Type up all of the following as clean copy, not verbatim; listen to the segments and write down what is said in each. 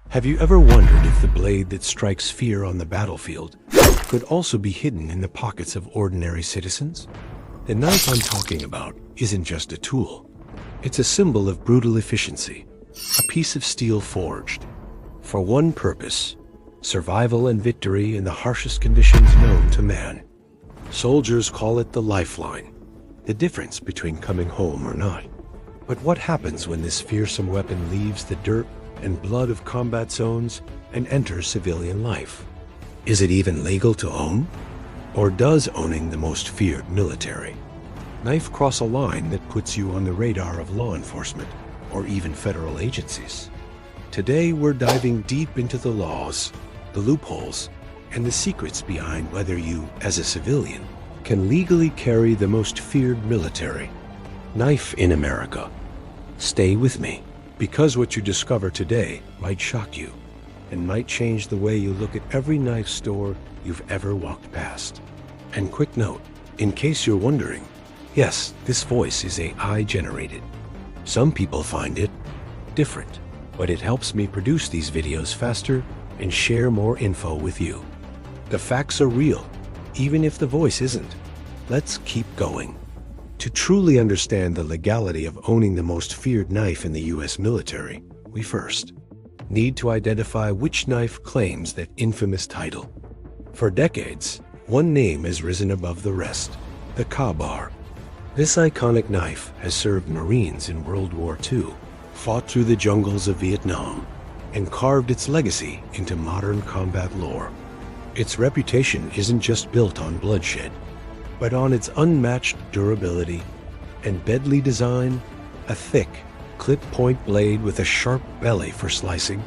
Have you ever wondered if the blade that strikes fear on the battlefield could also be hidden in the pockets of ordinary citizens? The knife I'm talking about isn't just a tool. It's a symbol of brutal efficiency, a piece of steel forged for one purpose: survival and victory in the harshest conditions known to man. Soldiers call it the lifeline, the difference between coming home or not. But what happens when this fearsome weapon leaves the dirt and blood of combat zones and enters civilian life? Is it even legal to own? Or does owning the most feared military knife cross a line that puts you on the radar of law enforcement or even federal agencies? Today we're diving deep into the laws, the loopholes, and the secrets behind whether you, as a civilian, can legally carry the most feared military knife in America. Stay with me, because what you discover today might shock you and might change the way you look at every knife store you've ever walked past. And quick note, in case you're wondering, yes, this voice is AI generated. Some people find it different, but it helps me produce these videos faster and share more info with you. The facts are real, even if the voice isn't. Let's keep going. To truly understand the legality of owning the most feared knife in the US military, we first need to identify which knife claims that infamous title. For decades, one name has risen above the rest: the Ka-Bar. This iconic knife has served Marines in World War II, fought through the jungles of Vietnam, and carved its legacy into modern combat lore. Its reputation isn't just built on bloodshed, but on its unmatched durability and deadly design: a thick, clip-point blade with a sharp belly for slicing,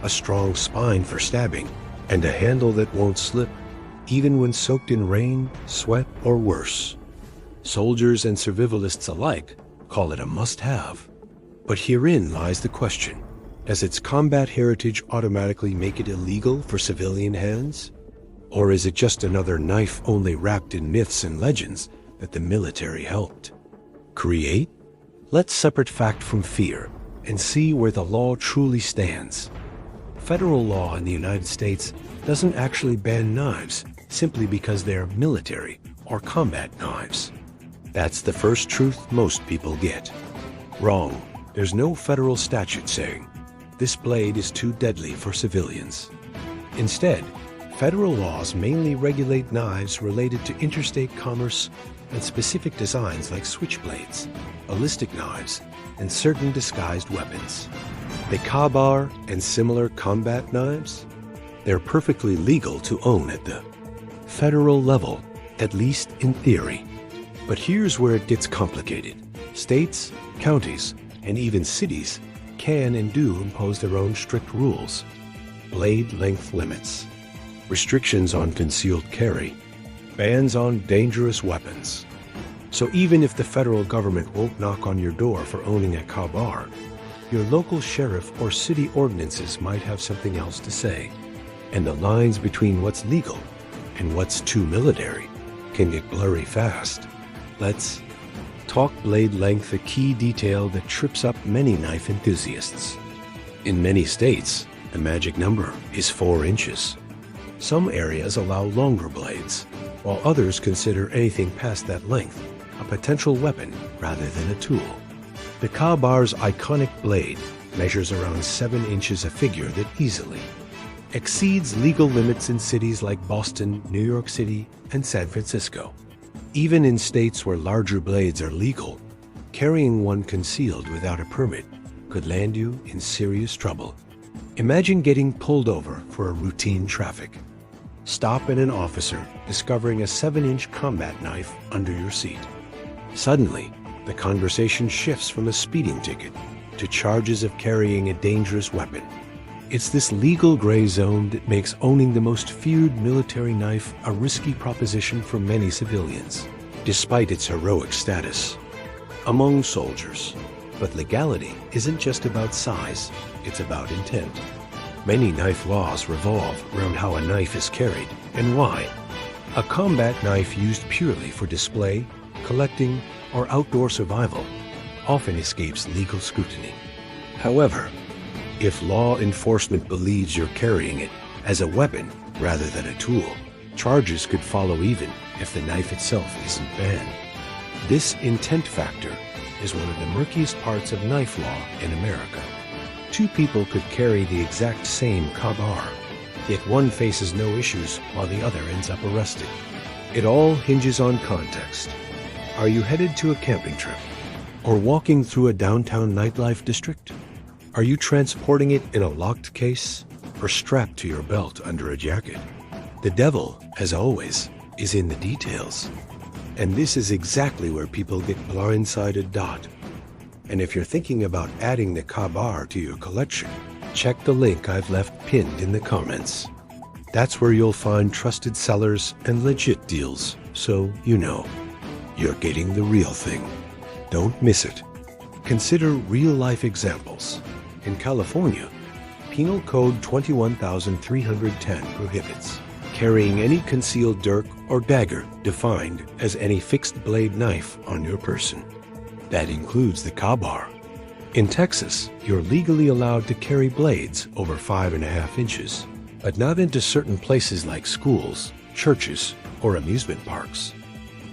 a strong spine for stabbing, and a handle that won't slip, even when soaked in rain, sweat, or worse. Soldiers and survivalists alike call it a must-have. But herein lies the question: does its combat heritage automatically make it illegal for civilian hands? Or is it just another knife only wrapped in myths and legends that the military helped create? Let's separate fact from fear and see where the law truly stands. Federal law in the United States doesn't actually ban knives simply because they're military or combat knives. That's the first truth most people get. Wrong. There's no federal statute saying this blade is too deadly for civilians. Instead, federal laws mainly regulate knives related to interstate commerce and specific designs like switchblades, ballistic knives, and certain disguised weapons. The Ka-Bar and similar combat knives, they're perfectly legal to own at the federal level, at least in theory. But here's where it gets complicated. States, counties, and even cities can and do impose their own strict rules: blade length limits, restrictions on concealed carry, bans on dangerous weapons. So even if the federal government won't knock on your door for owning a Ka-Bar, your local sheriff or city ordinances might have something else to say. And the lines between what's legal and what's too military can get blurry fast. Let's talk blade length, a key detail that trips up many knife enthusiasts. In many states, the magic number is 4 inches. Some areas allow longer blades, while others consider anything past that length a potential weapon rather than a tool. The Ka-Bar's iconic blade measures around 7 inches, a figure that easily exceeds legal limits in cities like Boston, New York City, and San Francisco. Even in states where larger blades are legal, carrying one concealed without a permit could land you in serious trouble. Imagine getting pulled over for a routine traffic stop and an officer discovering a 7-inch combat knife under your seat. Suddenly, the conversation shifts from a speeding ticket to charges of carrying a dangerous weapon. It's this legal gray zone that makes owning the most feared military knife a risky proposition for many civilians, despite its heroic status among soldiers. But legality isn't just about size, it's about intent. Many knife laws revolve around how a knife is carried and why. A combat knife used purely for display, collecting, or outdoor survival often escapes legal scrutiny. However, If law enforcement believes you're carrying it as a weapon rather than a tool, charges could follow even if the knife itself isn't banned. This intent factor is one of the murkiest parts of knife law in America. Two people could carry the exact same kabar, yet one faces no issues while the other ends up arrested. It all hinges on context. Are you headed to a camping trip? Or walking through a downtown nightlife district? Are you transporting it in a locked case or strapped to your belt under a jacket? The devil, as always, is in the details. And this is exactly where people get blindsided. And if you're thinking about adding the kabar to your collection, check the link I've left pinned in the comments. That's where you'll find trusted sellers and legit deals, so you know you're getting the real thing. Don't miss it. Consider real-life examples. In California, Penal Code 21,310 prohibits carrying any concealed dirk or dagger defined as any fixed blade knife on your person. That includes the kabar. In Texas, you're legally allowed to carry blades over 5.5 inches, but not into certain places like schools, churches, or amusement parks.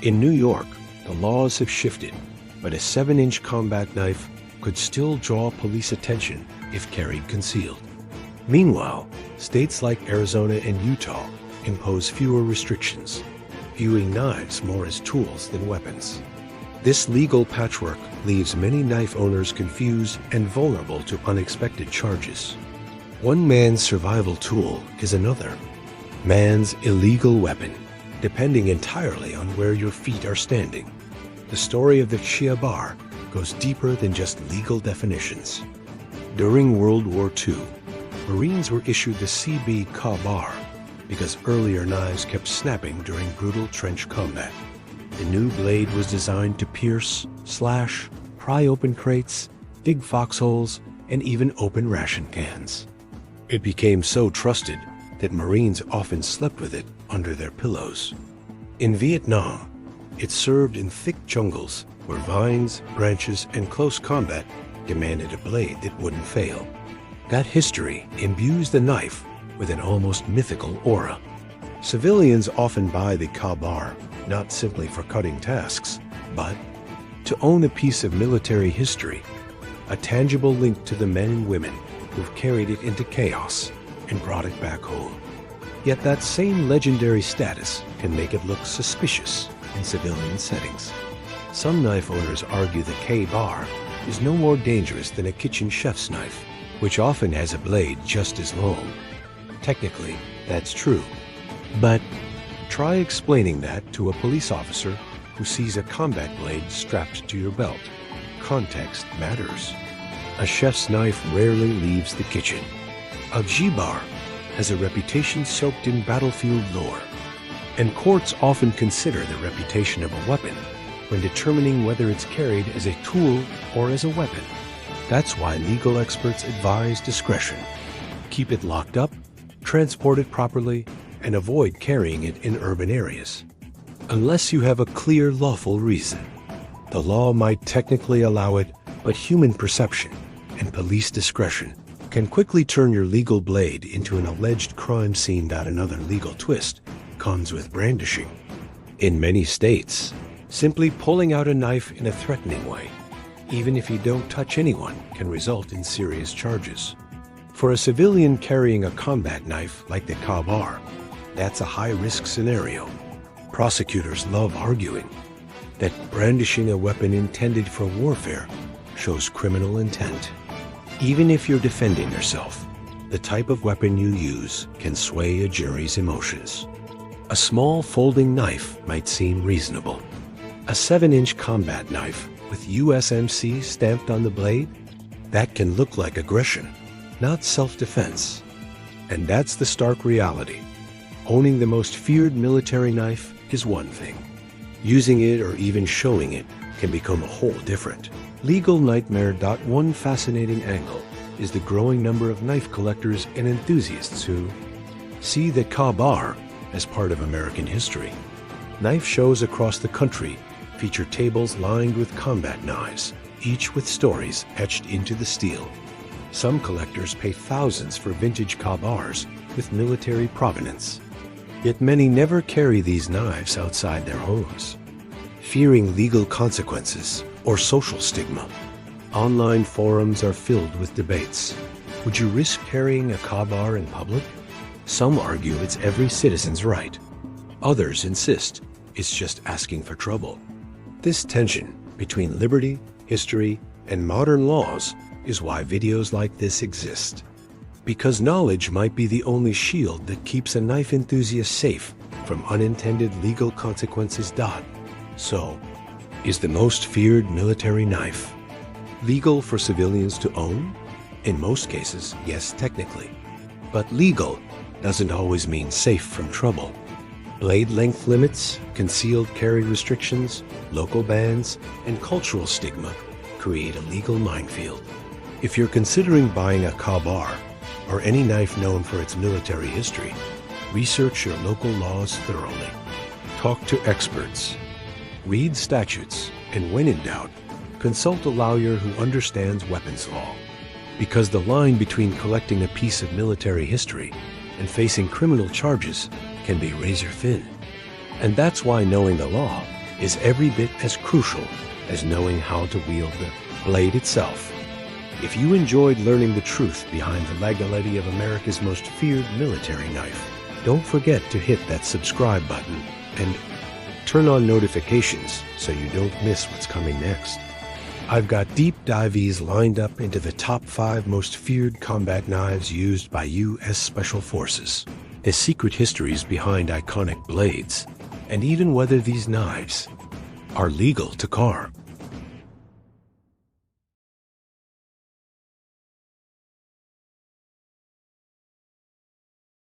In New York, the laws have shifted, but a 7-inch combat knife could still draw police attention if carried concealed. Meanwhile, states like Arizona and Utah impose fewer restrictions, viewing knives more as tools than weapons. This legal patchwork leaves many knife owners confused and vulnerable to unexpected charges. One man's survival tool is another man's illegal weapon, depending entirely on where your feet are standing. The story of the Chiabar goes deeper than just legal definitions. During World War II, Marines were issued the CB Kabar because earlier knives kept snapping during brutal trench combat. The new blade was designed to pierce, slash, pry open crates, dig foxholes, and even open ration cans. It became so trusted that Marines often slept with it under their pillows. In Vietnam, it served in thick jungles where vines, branches, and close combat demanded a blade that wouldn't fail. That history imbues the knife with an almost mythical aura. Civilians often buy the kabar not simply for cutting tasks, but to own a piece of military history, a tangible link to the men and women who've carried it into chaos and brought it back home. Yet that same legendary status can make it look suspicious in civilian settings. Some knife owners argue the K-bar is no more dangerous than a kitchen chef's knife, which often has a blade just as long. Technically, that's true, but try explaining that to a police officer who sees a combat blade strapped to your belt. Context matters. A chef's knife rarely leaves the kitchen. A G-bar has a reputation soaked in battlefield lore, and courts often consider the reputation of a weapon when determining whether it's carried as a tool or as a weapon. That's why legal experts advise discretion. Keep it locked up, transport it properly, and avoid carrying it in urban areas. Unless you have a clear lawful reason. The law might technically allow it, but human perception and police discretion can quickly turn your legal blade into an alleged crime scene. Another legal twist comes with brandishing. In many states, simply pulling out a knife in a threatening way, even if you don't touch anyone, can result in serious charges. For a civilian carrying a combat knife like the kabar, that's a high-risk scenario. Prosecutors love arguing that brandishing a weapon intended for warfare shows criminal intent. Even if you're defending yourself, the type of weapon you use can sway a jury's emotions. A small folding knife might seem reasonable. A 7-inch combat knife with USMC stamped on the blade? That can look like aggression, not self-defense. And that's the stark reality. Owning the most feared military knife is one thing. Using it or even showing it can become a whole different legal nightmare. One fascinating angle is the growing number of knife collectors and enthusiasts who see the kabar as part of American history. Knife shows across the country feature tables lined with combat knives, each with stories etched into the steel. Some collectors pay thousands for vintage kabars with military provenance. Yet many never carry these knives outside their homes, fearing legal consequences or social stigma. Online forums are filled with debates. Would you risk carrying a kabar in public? Some argue it's every citizen's right. Others insist it's just asking for trouble. This tension between liberty, history, and modern laws is why videos like this exist. Because knowledge might be the only shield that keeps a knife enthusiast safe from unintended legal consequences. So, is the most feared military knife legal for civilians to own? In most cases, yes, technically. But legal doesn't always mean safe from trouble. Blade length limits, concealed carry restrictions, local bans, and cultural stigma create a legal minefield. If you're considering buying a kabar or any knife known for its military history, research your local laws thoroughly. Talk to experts. Read statutes, and when in doubt, consult a lawyer who understands weapons law. Because the line between collecting a piece of military history and facing criminal charges can be razor thin. And that's why knowing the law is every bit as crucial as knowing how to wield the blade itself. If you enjoyed learning the truth behind the legality of America's most feared military knife, don't forget to hit that subscribe button and turn on notifications so you don't miss what's coming next. I've got deep dives lined up into the top 5 most feared combat knives used by U.S. Special Forces, the secret histories behind iconic blades, and even whether these knives are legal to carve.